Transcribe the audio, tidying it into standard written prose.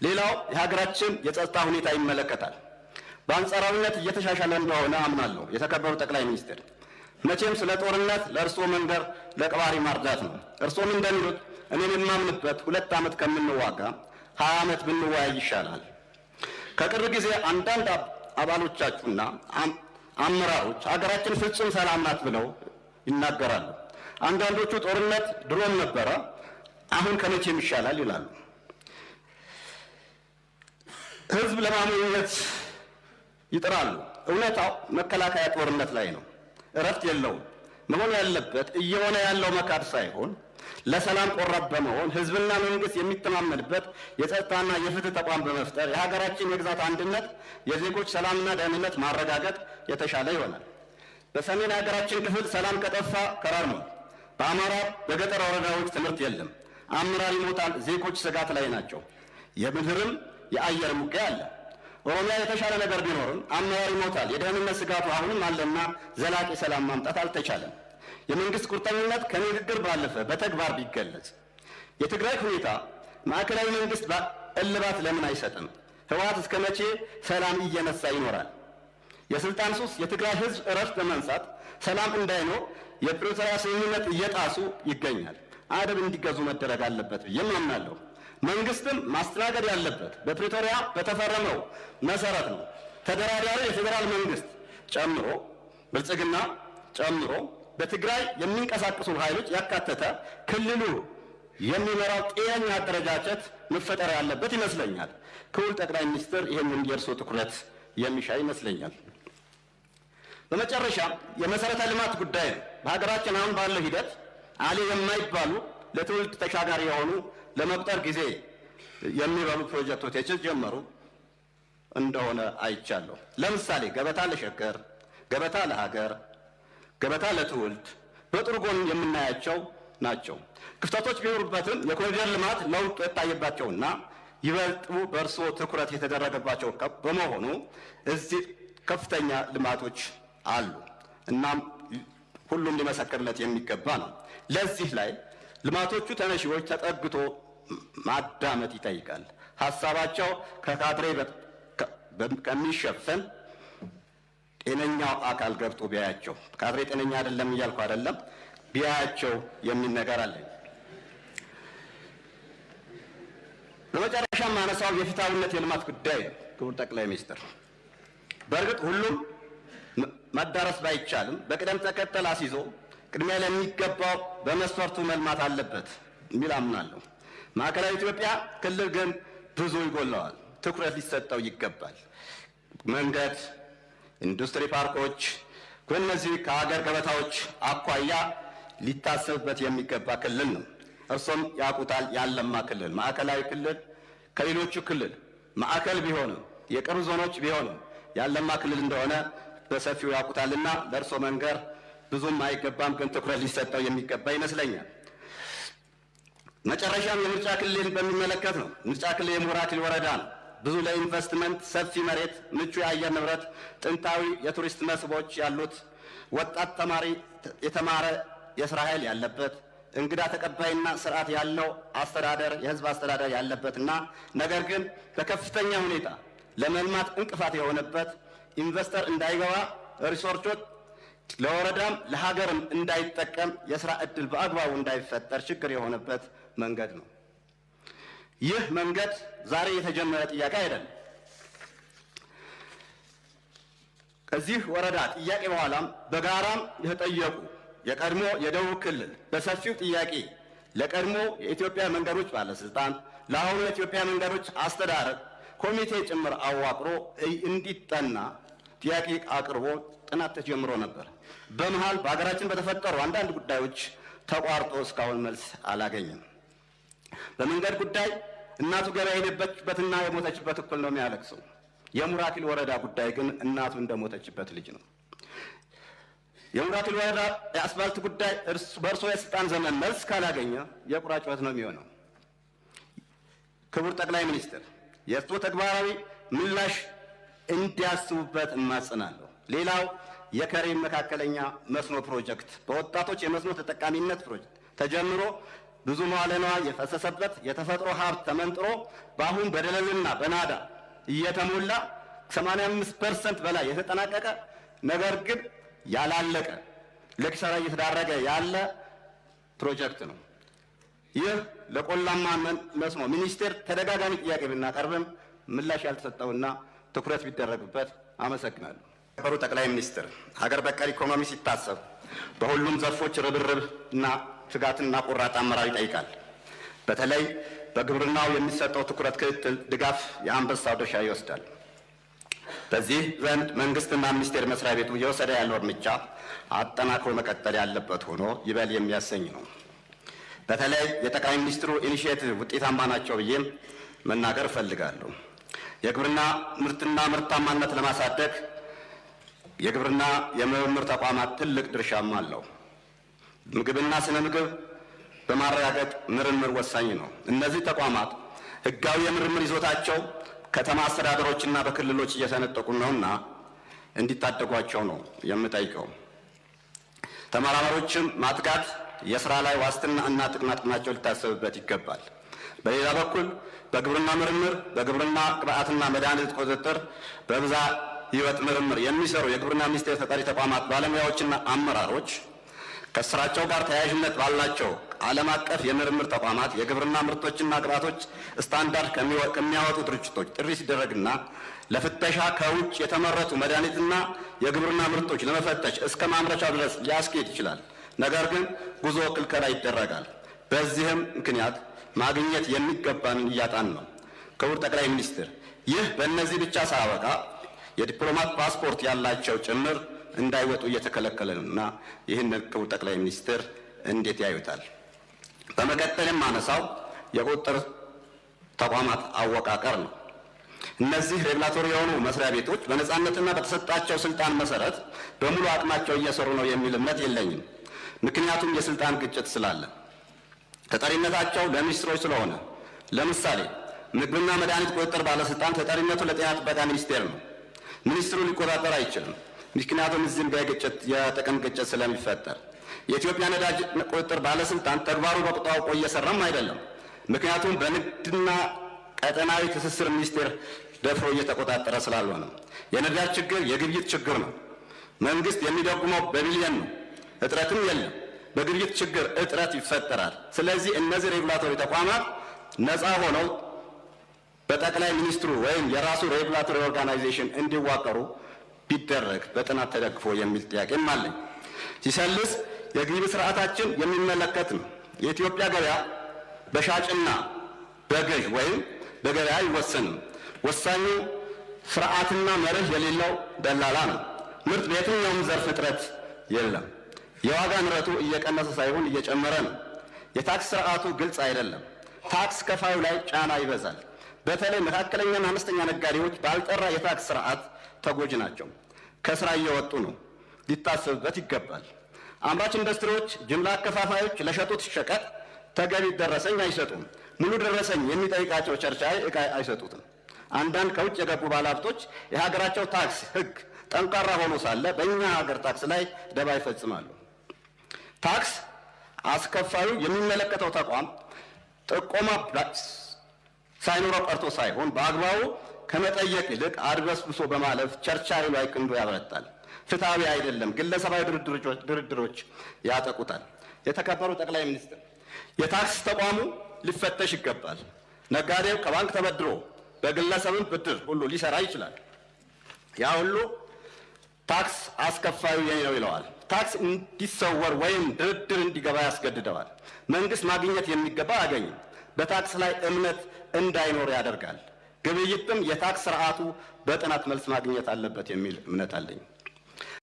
ሌላው የሀገራችን የጸጥታ ሁኔታ ይመለከታል። በአንጻራዊነት እየተሻሻለ እንደሆነ አምናለሁ። የተከበሩ ጠቅላይ ሚኒስትር፣ መቼም ስለ ጦርነት ለእርስዎ መንገር ለቀባሪ ማርዳት ነው። እርስዎም እንደሚሉት እኔም የማምንበት 2 ዓመት ከምንዋጋ 20 ዓመት ብንወያይ ይሻላል። ከቅርብ ጊዜ አንዳንድ አባሎቻችሁና አመራሮች ሀገራችን ፍጹም ሰላም ናት ብለው ይናገራሉ። አንዳንዶቹ ጦርነት ድሮም ነበረ፣ አሁን ከመቼም ይሻላል ይላሉ። ህዝብ ለማሞኘት ይጥራሉ። እውነታው መከላከያ ጦርነት ላይ ነው፣ እረፍት የለውም። መሆን ያለበት እየሆነ ያለው መካድ ሳይሆን ለሰላም ቆራጥ በመሆን ህዝብና መንግስት የሚተማመንበት የጸጥታና የፍትህ ተቋም በመፍጠር የሀገራችን የግዛት አንድነት፣ የዜጎች ሰላምና ደህንነት ማረጋገጥ የተሻለ ይሆናል። በሰሜን ሀገራችን ክፍል ሰላም ከጠፋ ከራር ነው። በአማራ በገጠር ወረዳዎች ትምህርት የለም፣ አመራር ይሞታል፣ ዜጎች ስጋት ላይ ናቸው። የምድርም የአየር ውጊያ አለ። ኦሮሚያ የተሻለ ነገር ቢኖርም አመራር ይሞታል፣ የደህንነት ስጋቱ አሁንም አለና ዘላቂ ሰላም ማምጣት አልተቻለም። የመንግስት ቁርጠኝነት ከንግግር ባለፈ በተግባር ቢገለጽ። የትግራይ ሁኔታ ማዕከላዊ መንግስት እልባት ለምን አይሰጥም? ህወሓት እስከ መቼ ሰላም እየነሳ ይኖራል? የስልጣን ሱስ የትግራይ ህዝብ እረፍት በመንሳት ሰላም እንዳይኖር የፕሪቶሪያ ስምምነት እየጣሱ ይገኛል። አደብ እንዲገዙ መደረግ አለበት ብዬም አምናለሁ። መንግስትም ማስተናገድ ያለበት በፕሪቶሪያ በተፈረመው መሰረት ነው። ተደራዳሪ የፌዴራል መንግስት ጨምሮ ብልጽግና ጨምሮ በትግራይ የሚንቀሳቀሱ ኃይሎች ያካተተ ክልሉ የሚመራው ጤነኛ አደረጃጀት መፈጠር ያለበት ይመስለኛል። ክቡር ጠቅላይ ሚኒስትር ይህንን የእርስዎ ትኩረት የሚሻ ይመስለኛል። በመጨረሻ የመሰረተ ልማት ጉዳይ ነው። በሀገራችን አሁን ባለው ሂደት አሌ የማይባሉ ለትውልድ ተሻጋሪ የሆኑ ለመቁጠር ጊዜ የሚበሉ ፕሮጀክቶች የተጀመሩ እንደሆነ አይቻለሁ። ለምሳሌ ገበታ ለሸገር፣ ገበታ ለሀገር፣ ገበታ ለትውልድ በጥሩ ጎን የምናያቸው ናቸው። ክፍተቶች ቢኖሩበትም የኮሪደር ልማት ለውጥ የታየባቸውና ይበልጡ በእርስዎ ትኩረት የተደረገባቸው በመሆኑ እዚህ ከፍተኛ ልማቶች አሉ። እናም ሁሉም ሊመሰክርለት የሚገባ ነው። ለዚህ ላይ ልማቶቹ ተነሺዎች ተጠግቶ ማዳመጥ ይጠይቃል። ሀሳባቸው ከካድሬ ከሚሸፈን ጤነኛው አካል ገብቶ ቢያያቸው፣ ካድሬ ጤነኛ አይደለም እያልኩ አይደለም፣ ቢያያቸው የሚል ነገር አለ። በመጨረሻም ማነሳው የፍትሃዊነት የልማት ጉዳይ ነው። ክቡር ጠቅላይ ሚኒስትር፣ በእርግጥ ሁሉም መዳረስ ባይቻልም በቅደም ተከተል አስይዞ ቅድሚያ ለሚገባው በመስፈርቱ መልማት አለበት የሚል አምናለሁ። ማዕከላዊ ኢትዮጵያ ክልል ግን ብዙ ይጎለዋል፣ ትኩረት ሊሰጠው ይገባል። መንገድ፣ ኢንዱስትሪ ፓርኮች፣ እነዚህ ከሀገር ገበታዎች አኳያ ሊታሰብበት የሚገባ ክልል ነው። እርሶም ያውቁታል። ያለማ ክልል ማዕከላዊ ክልል ከሌሎቹ ክልል ማዕከል ቢሆንም የቅርብ ዞኖች ቢሆንም ያለማ ክልል እንደሆነ በሰፊው ያውቁታልና ለእርሶ መንገር ብዙም አይገባም፣ ግን ትኩረት ሊሰጠው የሚገባ ይመስለኛል። መጨረሻም የምርጫ ክልል በሚመለከት ነው። ምርጫ ክልል የምሁር አክሊል ወረዳ ነው። ብዙ ለኢንቨስትመንት ሰፊ መሬት፣ ምቹ የአየር ንብረት፣ ጥንታዊ የቱሪስት መስህቦች ያሉት፣ ወጣት ተማሪ የተማረ የስራ ኃይል ያለበት፣ እንግዳ ተቀባይና ስርዓት ያለው አስተዳደር የህዝብ አስተዳደር ያለበትና ነገር ግን በከፍተኛ ሁኔታ ለመልማት እንቅፋት የሆነበት ኢንቨስተር እንዳይገባ ሪሶርቾች ለወረዳም ለሀገርም እንዳይጠቀም የስራ ዕድል በአግባቡ እንዳይፈጠር ችግር የሆነበት መንገድ ነው። ይህ መንገድ ዛሬ የተጀመረ ጥያቄ አይደለም። ከዚህ ወረዳ ጥያቄ በኋላም በጋራም የተጠየቁ የቀድሞ የደቡብ ክልል በሰፊው ጥያቄ ለቀድሞ የኢትዮጵያ መንገዶች ባለስልጣን ለአሁኑ የኢትዮጵያ መንገዶች አስተዳደር ኮሚቴ ጭምር አዋቅሮ እንዲጠና ጥያቄ አቅርቦ ጥናት ተጀምሮ ነበር። በመሃል በሀገራችን በተፈጠሩ አንዳንድ ጉዳዮች ተቋርጦ እስካሁን መልስ አላገኘም። በመንገድ ጉዳይ እናቱ ገበያ የሄደችበትና የሞተችበት እኩል ነው የሚያለቅሰው። የምሁር አክሊል ወረዳ ጉዳይ ግን እናቱ እንደሞተችበት ልጅ ነው። የምሁር አክሊል ወረዳ የአስፋልት ጉዳይ በእርሶ የስልጣን ዘመን መልስ ካላገኘ የቁራ ጩኸት ነው የሚሆነው። ክቡር ጠቅላይ ሚኒስትር፣ የእርሶ ተግባራዊ ምላሽ እንዲያስቡበት እማጽናለሁ። ሌላው የከሬም መካከለኛ መስኖ ፕሮጀክት በወጣቶች የመስኖ ተጠቃሚነት ፕሮጀክት ተጀምሮ ብዙ መዋዕለ ንዋይ የፈሰሰበት የተፈጥሮ ሀብት ተመንጥሮ በአሁን በደለልና በናዳ እየተሞላ 85% በላይ የተጠናቀቀ ነገር ግን ያላለቀ ለኪሳራ እየተዳረገ ያለ ፕሮጀክት ነው። ይህ ለቆላማ መስኖ ሚኒስቴር ተደጋጋሚ ጥያቄ ብናቀርብም ምላሽ ያልተሰጠውና ትኩረት ቢደረግበት አመሰግናለሁ። የነበሩ ጠቅላይ ሚኒስትር ሀገር በቀል ኢኮኖሚ ሲታሰብ በሁሉም ዘርፎች ርብርብና ትጋትና ቆራጥ አመራር ይጠይቃል። በተለይ በግብርናው የሚሰጠው ትኩረት፣ ክትትል፣ ድጋፍ የአንበሳው ድርሻ ይወስዳል። በዚህ ዘንድ መንግስትና ሚኒስቴር መስሪያ ቤቱ እየወሰደ ያለው እርምጃ አጠናክሮ መቀጠል ያለበት ሆኖ ይበል የሚያሰኝ ነው። በተለይ የጠቅላይ ሚኒስትሩ ኢኒሼቲቭ ውጤታማ ናቸው ብዬም መናገር እፈልጋለሁ። የግብርና ምርትና ምርታማነት ለማሳደግ የግብርና የምርምር ተቋማት ትልቅ ድርሻም አለው። ምግብና ስነ ምግብ በማረጋገጥ ምርምር ወሳኝ ነው። እነዚህ ተቋማት ህጋዊ የምርምር ይዞታቸው ከተማ አስተዳደሮችና በክልሎች እየተነጠቁ ነውና እንዲታደጓቸው ነው የምጠይቀው። ተመራማሪዎችም ማጥቃት የስራ ላይ ዋስትና እና ጥቅማጥቅማቸው ሊታሰብበት ይገባል። በሌላ በኩል በግብርና ምርምር፣ በግብርና ግብዓትና መድኃኒት ቁጥጥር፣ በብዝሃ ህይወት ምርምር የሚሰሩ የግብርና ሚኒስቴር ተጠሪ ተቋማት ባለሙያዎችና አመራሮች ከስራቸው ጋር ተያያዥነት ባላቸው ዓለም አቀፍ የምርምር ተቋማት የግብርና ምርቶችና ግብዓቶች ስታንዳርድ ከሚያወጡ ድርጅቶች ጥሪ ሲደረግና ለፍተሻ ከውጭ የተመረቱ መድኃኒትና የግብርና ምርቶች ለመፈተሽ እስከ ማምረቻ ድረስ ሊያስኬድ ይችላል። ነገር ግን ጉዞ ክልከላ ይደረጋል። በዚህም ምክንያት ማግኘት የሚገባንን እያጣን ነው። ክቡር ጠቅላይ ሚኒስትር፣ ይህ በእነዚህ ብቻ ሳያበቃ የዲፕሎማት ፓስፖርት ያላቸው ጭምር እንዳይወጡ እየተከለከለ ነውና ይህንን ክቡር ጠቅላይ ሚኒስትር እንዴት ያዩታል? በመቀጠልም አነሳው የቁጥጥር ተቋማት አወቃቀር ነው። እነዚህ ሬጉላቶሪ የሆኑ መስሪያ ቤቶች በነጻነትና በተሰጣቸው ስልጣን መሰረት በሙሉ አቅማቸው እየሰሩ ነው የሚል እምነት የለኝም። ምክንያቱም የስልጣን ግጭት ስላለ ተጠሪነታቸው ለሚኒስትሮች ስለሆነ፣ ለምሳሌ ምግብና መድኃኒት ቁጥጥር ባለስልጣን ተጠሪነቱ ለጤና ጥበቃ ሚኒስቴር ነው። ሚኒስትሩ ሊቆጣጠር አይችልም። ምክንያቱም እዚህም ጋር የጥቅም ግጭት ስለሚፈጠር። የኢትዮጵያ ነዳጅ ቁጥጥር ባለስልጣን ተግባሩ በቁጣው እየሰራም አይደለም። ምክንያቱም በንግድና ቀጠናዊ ትስስር ሚኒስቴር ደፍሮ እየተቆጣጠረ ስላልሆነ። የነዳጅ ችግር የግብይት ችግር ነው። መንግስት የሚደጉመው በቢሊየን ነው። እጥረትም የለም። በግብይት ችግር እጥረት ይፈጠራል። ስለዚህ እነዚህ ሬጉላቶሪ ተቋማት ነፃ ሆነው በጠቅላይ ሚኒስትሩ ወይም የራሱ ሬጉላቶሪ ኦርጋናይዜሽን እንዲዋቀሩ ቢደረግ በጥናት ተደግፎ የሚል ጥያቄም አለኝ። ሲሰልስ የግብይት ስርዓታችን የሚመለከት ነው። የኢትዮጵያ ገበያ በሻጭና በገዥ ወይም በገበያ አይወሰንም። ወሳኙ ስርዓትና መርህ የሌለው ደላላ ነው። ምርት በየትኛውም ዘርፍ እጥረት የለም። የዋጋ ንረቱ እየቀነሰ ሳይሆን እየጨመረ ነው። የታክስ ስርዓቱ ግልጽ አይደለም። ታክስ ከፋዩ ላይ ጫና ይበዛል። በተለይ መካከለኛና አነስተኛ ነጋዴዎች ባልጠራ የታክስ ስርዓት ተጎጂ ናቸው። ከስራ እየወጡ ነው። ሊታሰብበት ይገባል። አምራች ኢንዱስትሪዎች፣ ጅምላ አከፋፋዮች ለሸጡት ሸቀጥ ተገቢ ደረሰኝ አይሰጡም። ሙሉ ደረሰኝ የሚጠይቃቸው ቸርቻሪ ዕቃ አይሰጡትም። አንዳንድ ከውጭ የገቡ ባለሀብቶች የሀገራቸው ታክስ ሕግ ጠንካራ ሆኖ ሳለ በእኛ ሀገር ታክስ ላይ ደባ ይፈጽማሉ። ታክስ አስከፋዩ የሚመለከተው ተቋም ጥቆማ ሳይኖረው ቀርቶ ሳይሆን በአግባቡ ከመጠየቅ ይልቅ አድበስብሶ በማለፍ ቸርቻሪ ላይ ክንዱ ያበረታል። ፍትሐዊ አይደለም። ግለሰባዊ ድርድሮች ያጠቁታል። የተከበሩ ጠቅላይ ሚኒስትር፣ የታክስ ተቋሙ ሊፈተሽ ይገባል። ነጋዴው ከባንክ ተበድሮ በግለሰብም ብድር ሁሉ ሊሰራ ይችላል። ያ ሁሉ ታክስ አስከፋዩ የኔ ነው ይለዋል። ታክስ እንዲሰወር ወይም ድርድር እንዲገባ ያስገድደዋል። መንግስት ማግኘት የሚገባ አያገኝም። በታክስ ላይ እምነት እንዳይኖር ያደርጋል። ግብይትም የታክስ ስርዓቱ በጥናት መልስ ማግኘት አለበት የሚል እምነት አለኝ።